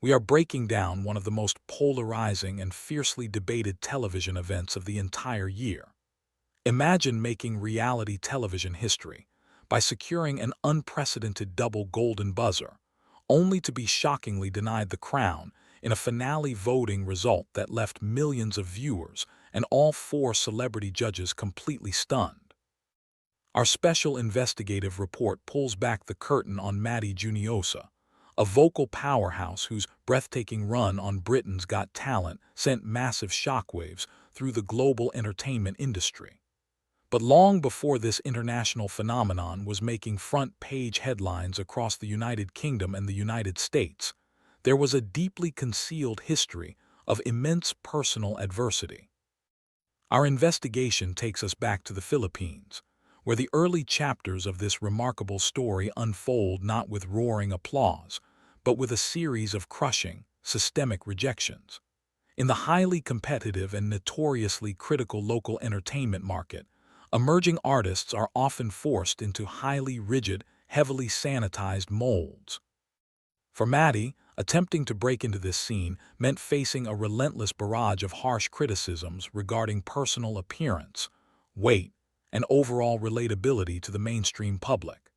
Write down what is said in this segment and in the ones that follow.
We are breaking down one of the most polarizing and fiercely debated television events of the entire year. Imagine making reality television history by securing an unprecedented double golden buzzer, only to be shockingly denied the crown in a finale voting result that left millions of viewers and all four celebrity judges completely stunned. Our special investigative report pulls back the curtain on Matty Juniosa, a vocal powerhouse whose breathtaking run on Britain's Got Talent sent massive shockwaves through the global entertainment industry. But long before this international phenomenon was making front-page headlines across the United Kingdom and the United States, there was a deeply concealed history of immense personal adversity. Our investigation takes us back to the Philippines, where the early chapters of this remarkable story unfold not with roaring applause, but with a series of crushing, systemic rejections. In the highly competitive and notoriously critical local entertainment market, emerging artists are often forced into highly rigid, heavily sanitized molds. For Matty, attempting to break into this scene meant facing a relentless barrage of harsh criticisms regarding personal appearance, weight, and overall relatability to the mainstream public.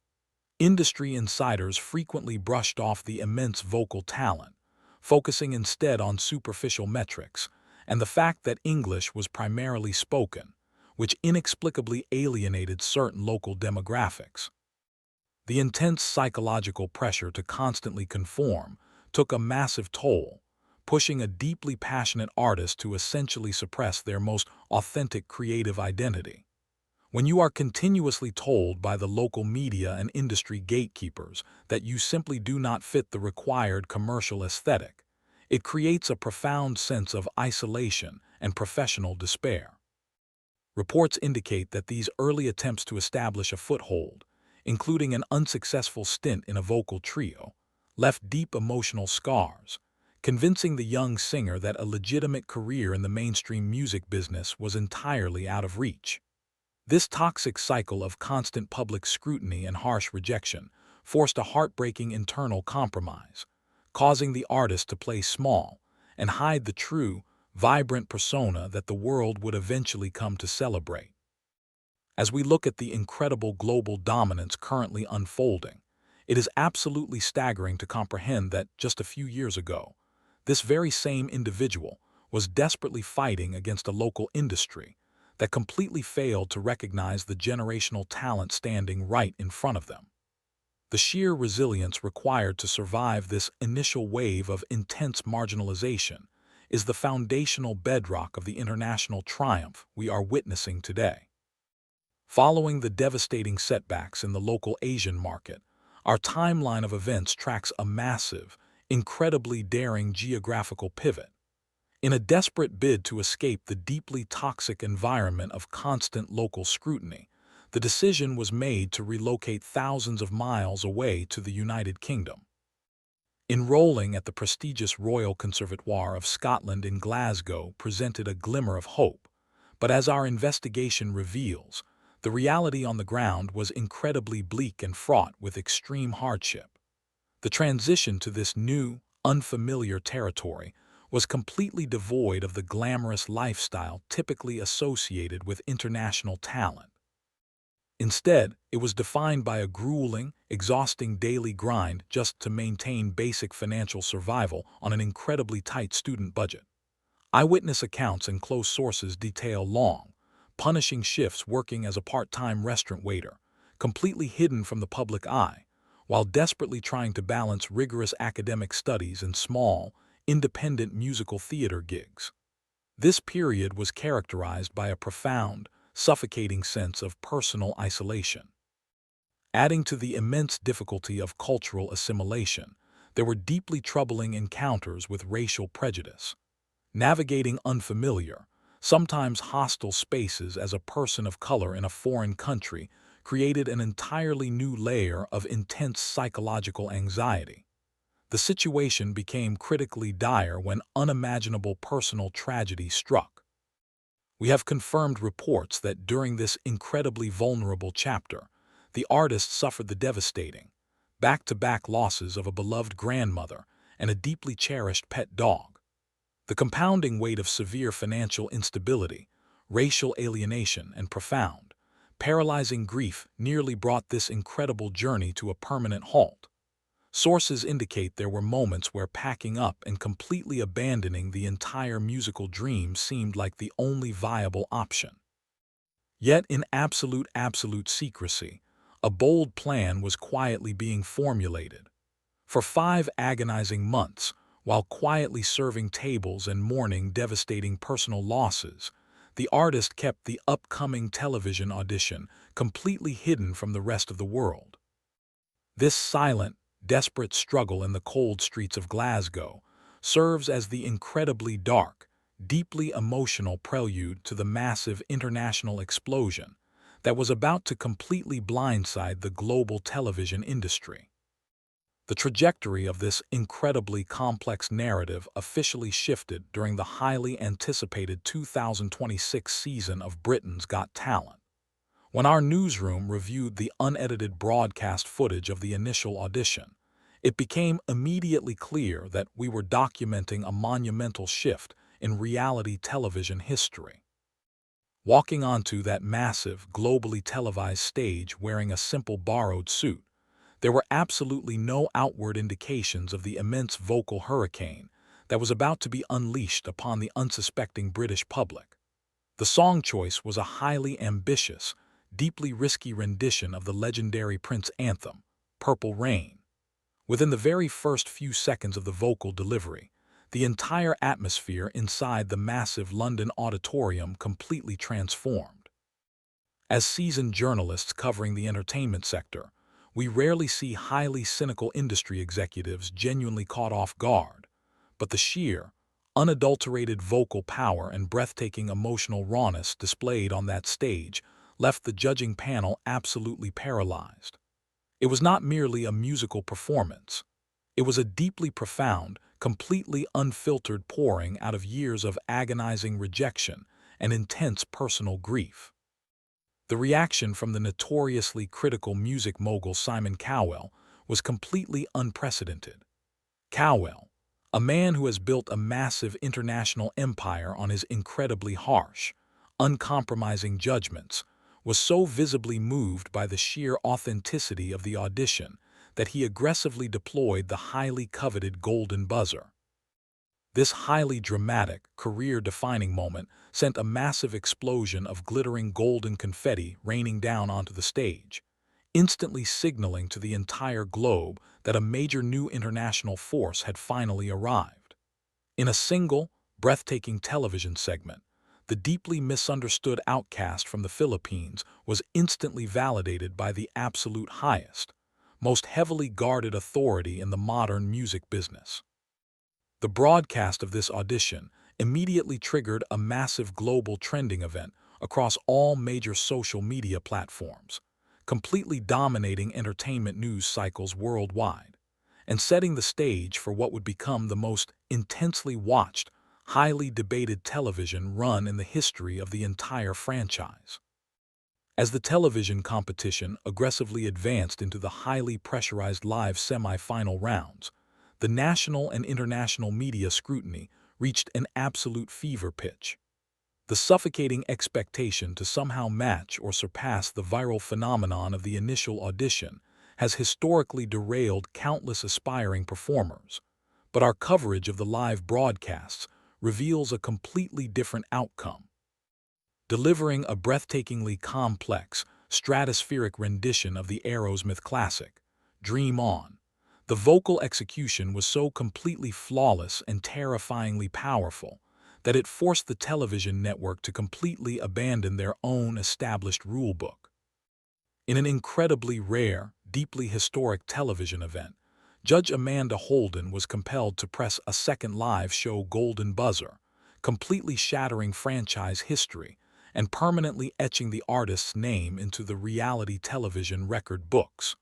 Industry insiders frequently brushed off the immense vocal talent, focusing instead on superficial metrics and the fact that English was primarily spoken, which inexplicably alienated certain local demographics. The intense psychological pressure to constantly conform took a massive toll, pushing a deeply passionate artist to essentially suppress their most authentic creative identity. When you are continuously told by the local media and industry gatekeepers that you simply do not fit the required commercial aesthetic, it creates a profound sense of isolation and professional despair. Reports indicate that these early attempts to establish a foothold, including an unsuccessful stint in a vocal trio, left deep emotional scars, convincing the young singer that a legitimate career in the mainstream music business was entirely out of reach. This toxic cycle of constant public scrutiny and harsh rejection forced a heartbreaking internal compromise, causing the artist to play small and hide the true, vibrant persona that the world would eventually come to celebrate. As we look at the incredible global dominance currently unfolding, it is absolutely staggering to comprehend that just a few years ago, this very same individual was desperately fighting against a local industry that completely failed to recognize the generational talent standing right in front of them. The sheer resilience required to survive this initial wave of intense marginalization is the foundational bedrock of the international triumph we are witnessing today. Following the devastating setbacks in the local Asian market, our timeline of events tracks a massive, incredibly daring geographical pivot. In a desperate bid to escape the deeply toxic environment of constant local scrutiny, the decision was made to relocate thousands of miles away to the United Kingdom. Enrolling at the prestigious Royal Conservatoire of Scotland in Glasgow presented a glimmer of hope, but as our investigation reveals, the reality on the ground was incredibly bleak and fraught with extreme hardship. The transition to this new, unfamiliar territory was completely devoid of the glamorous lifestyle typically associated with international talent. Instead, it was defined by a grueling, exhausting daily grind just to maintain basic financial survival on an incredibly tight student budget. Eyewitness accounts and close sources detail long, punishing shifts working as a part-time restaurant waiter, completely hidden from the public eye, while desperately trying to balance rigorous academic studies and small, independent musical theater gigs. This period was characterized by a profound, suffocating sense of personal isolation. Adding to the immense difficulty of cultural assimilation, there were deeply troubling encounters with racial prejudice. Navigating unfamiliar, sometimes hostile spaces as a person of color in a foreign country created an entirely new layer of intense psychological anxiety. The situation became critically dire when unimaginable personal tragedy struck. We have confirmed reports that during this incredibly vulnerable chapter, the artist suffered the devastating, back-to-back losses of a beloved grandmother and a deeply cherished pet dog. The compounding weight of severe financial instability, racial alienation, and profound, paralyzing grief nearly brought this incredible journey to a permanent halt. Sources indicate there were moments where packing up and completely abandoning the entire musical dream seemed like the only viable option. Yet in absolute secrecy, a bold plan was quietly being formulated. For 5 agonizing months, while quietly serving tables and mourning devastating personal losses, the artist kept the upcoming television audition completely hidden from the rest of the world. This silent, desperate struggle in the cold streets of Glasgow serves as the incredibly dark, deeply emotional prelude to the massive international explosion that was about to completely blindside the global television industry. The trajectory of this incredibly complex narrative officially shifted during the highly anticipated 2026 season of Britain's Got Talent. When our newsroom reviewed the unedited broadcast footage of the initial audition, it became immediately clear that we were documenting a monumental shift in reality television history. Walking onto that massive, globally televised stage wearing a simple borrowed suit, there were absolutely no outward indications of the immense vocal hurricane that was about to be unleashed upon the unsuspecting British public. The song choice was a highly ambitious, deeply risky rendition of the legendary Prince anthem, Purple Rain. Within the very first few seconds of the vocal delivery, the entire atmosphere inside the massive London auditorium completely transformed. As seasoned journalists covering the entertainment sector, we rarely see highly cynical industry executives genuinely caught off guard, but the sheer, unadulterated vocal power and breathtaking emotional rawness displayed on that stage left the judging panel absolutely paralyzed. It was not merely a musical performance. It was a deeply profound, completely unfiltered pouring out of years of agonizing rejection and intense personal grief. The reaction from the notoriously critical music mogul Simon Cowell was completely unprecedented. Cowell, a man who has built a massive international empire on his incredibly harsh, uncompromising judgments, was so visibly moved by the sheer authenticity of the audition that he aggressively deployed the highly coveted golden buzzer. This highly dramatic, career-defining moment sent a massive explosion of glittering golden confetti raining down onto the stage, instantly signaling to the entire globe that a major new international force had finally arrived. In a single, breathtaking television segment, the deeply misunderstood outcast from the Philippines was instantly validated by the absolute highest, most heavily guarded authority in the modern music business. The broadcast of this audition immediately triggered a massive global trending event across all major social media platforms, completely dominating entertainment news cycles worldwide, and setting the stage for what would become the most intensely watched, highly debated television run in the history of the entire franchise. As the television competition aggressively advanced into the highly pressurized live semi-final rounds, the national and international media scrutiny reached an absolute fever pitch. The suffocating expectation to somehow match or surpass the viral phenomenon of the initial audition has historically derailed countless aspiring performers, but our coverage of the live broadcasts reveals a completely different outcome. Delivering a breathtakingly complex, stratospheric rendition of the Aerosmith classic, Dream On, the vocal execution was so completely flawless and terrifyingly powerful that it forced the television network to completely abandon their own established rulebook. In an incredibly rare, deeply historic television event, Judge Amanda Holden was compelled to press a second live show golden buzzer, completely shattering franchise history and permanently etching the artist's name into the reality television record books.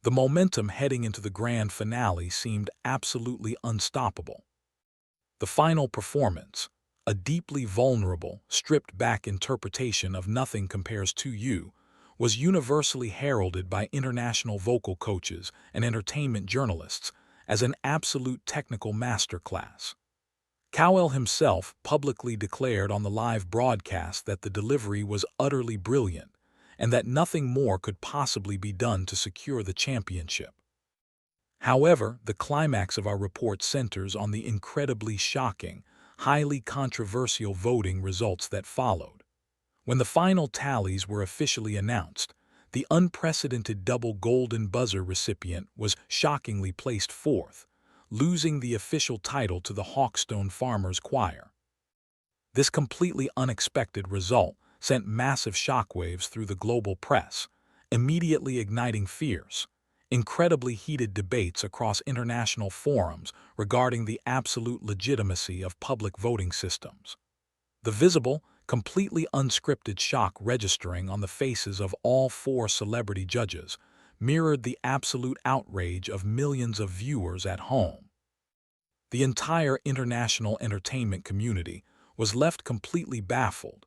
The momentum heading into the grand finale seemed absolutely unstoppable. The final performance, a deeply vulnerable, stripped-back interpretation of Nothing Compares to You, was universally heralded by international vocal coaches and entertainment journalists as an absolute technical masterclass. Cowell himself publicly declared on the live broadcast that the delivery was utterly brilliant and that nothing more could possibly be done to secure the championship. However, the climax of our report centers on the incredibly shocking, highly controversial voting results that followed. When the final tallies were officially announced, the unprecedented double golden buzzer recipient was shockingly placed fourth, losing the official title to the Hawkstone Farmers Choir. This completely unexpected result sent massive shockwaves through the global press, immediately igniting fierce, incredibly heated debates across international forums regarding the absolute legitimacy of public voting systems. The visible, completely unscripted shock registering on the faces of all four celebrity judges mirrored the absolute outrage of millions of viewers at home. The entire international entertainment community was left completely baffled,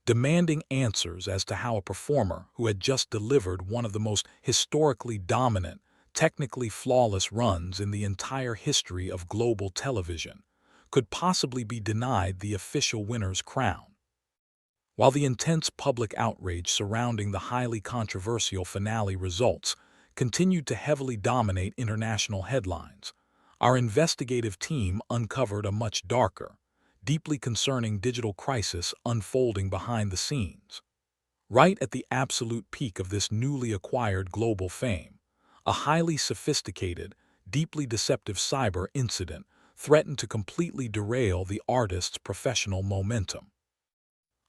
demanding answers as to how a performer who had just delivered one of the most historically dominant, technically flawless runs in the entire history of global television could possibly be denied the official winner's crown. While the intense public outrage surrounding the highly controversial finale results continued to heavily dominate international headlines, our investigative team uncovered a much darker, deeply concerning digital crisis unfolding behind the scenes. Right at the absolute peak of this newly acquired global fame, a highly sophisticated, deeply deceptive cyber incident threatened to completely derail the artist's professional momentum.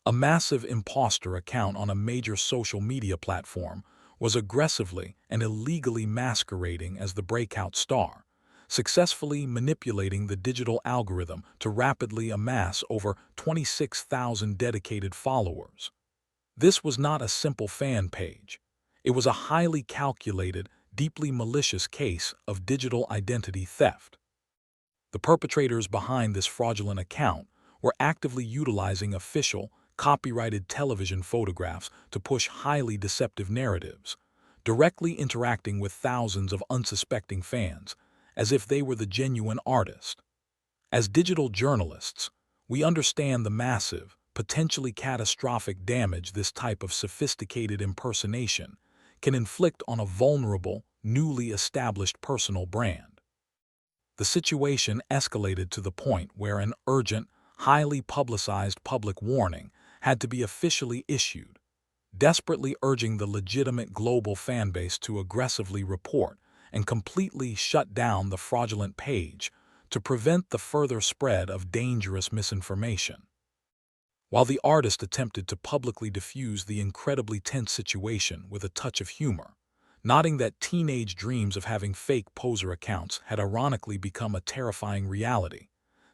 A massive imposter account on a major social media platform was aggressively and illegally masquerading as the breakout star, successfully manipulating the digital algorithm to rapidly amass over 26,000 dedicated followers. This was not a simple fan page. It was a highly calculated, deeply malicious case of digital identity theft. The perpetrators behind this fraudulent account were actively utilizing official, copyrighted television photographs to push highly deceptive narratives, directly interacting with thousands of unsuspecting fans, as if they were the genuine artist. As digital journalists, we understand the massive, potentially catastrophic damage this type of sophisticated impersonation can inflict on a vulnerable, newly established personal brand. The situation escalated to the point where an urgent, highly publicized public warning had to be officially issued, desperately urging the legitimate global fanbase to aggressively report and completely shut down the fraudulent page to prevent the further spread of dangerous misinformation. While the artist attempted to publicly diffuse the incredibly tense situation with a touch of humor, noting that teenage dreams of having fake poser accounts had ironically become a terrifying reality,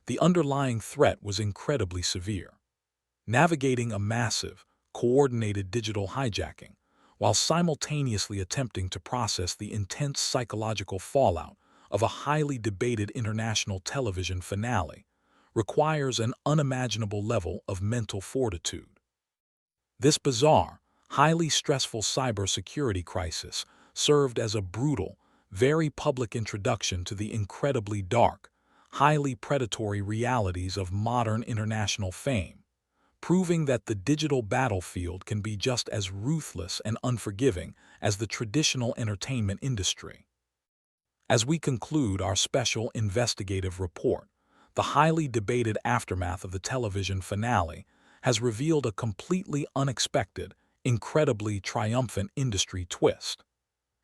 the underlying threat was incredibly severe. Navigating a massive, coordinated digital hijacking, while simultaneously attempting to process the intense psychological fallout of a highly debated international television finale, requires an unimaginable level of mental fortitude. This bizarre, highly stressful cybersecurity crisis served as a brutal, very public introduction to the incredibly dark, highly predatory realities of modern international fame, proving that the digital battlefield can be just as ruthless and unforgiving as the traditional entertainment industry. As we conclude our special investigative report, the highly debated aftermath of the television finale has revealed a completely unexpected, incredibly triumphant industry twist.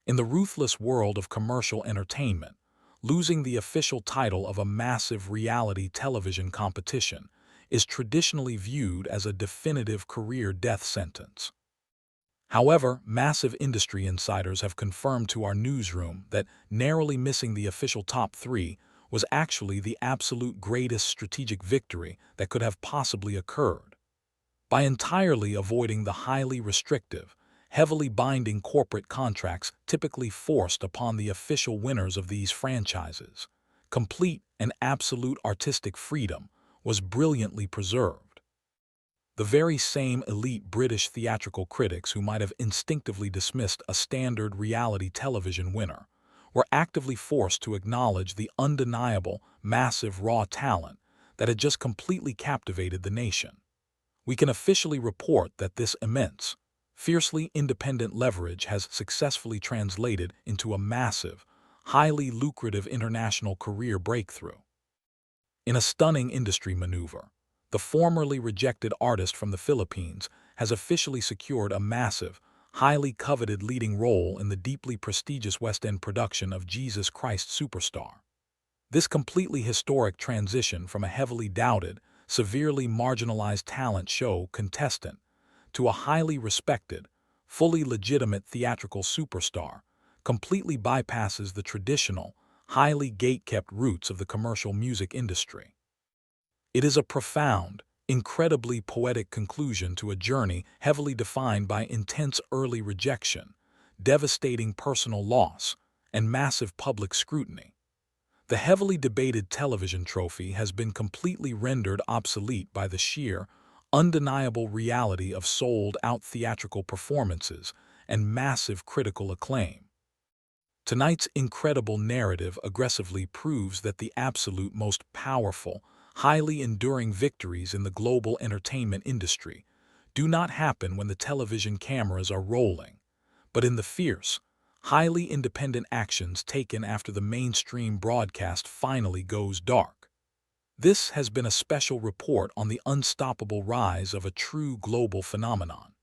In the ruthless world of commercial entertainment, losing the official title of a massive reality television competition is traditionally viewed as a definitive career death sentence. However, massive industry insiders have confirmed to our newsroom that narrowly missing the official top three was actually the absolute greatest strategic victory that could have possibly occurred. By entirely avoiding the highly restrictive, heavily binding corporate contracts typically forced upon the official winners of these franchises, complete and absolute artistic freedom was brilliantly preserved. The very same elite British theatrical critics who might have instinctively dismissed a standard reality television winner were actively forced to acknowledge the undeniable, massive raw talent that had just completely captivated the nation. We can officially report that this immense, fiercely independent leverage has successfully translated into a massive, highly lucrative international career breakthrough. In a stunning industry maneuver, the formerly rejected artist from the Philippines has officially secured a massive, highly coveted leading role in the deeply prestigious West End production of Jesus Christ Superstar. This completely historic transition from a heavily doubted, severely marginalized talent show contestant to a highly respected, fully legitimate theatrical superstar completely bypasses the traditional, highly gate-kept roots of the commercial music industry. It is a profound, incredibly poetic conclusion to a journey heavily defined by intense early rejection, devastating personal loss, and massive public scrutiny. The heavily debated television trophy has been completely rendered obsolete by the sheer, undeniable reality of sold-out theatrical performances and massive critical acclaim. Tonight's incredible narrative aggressively proves that the absolute most powerful, highly enduring victories in the global entertainment industry do not happen when the television cameras are rolling, but in the fierce, highly independent actions taken after the mainstream broadcast finally goes dark. This has been a special report on the unstoppable rise of a true global phenomenon.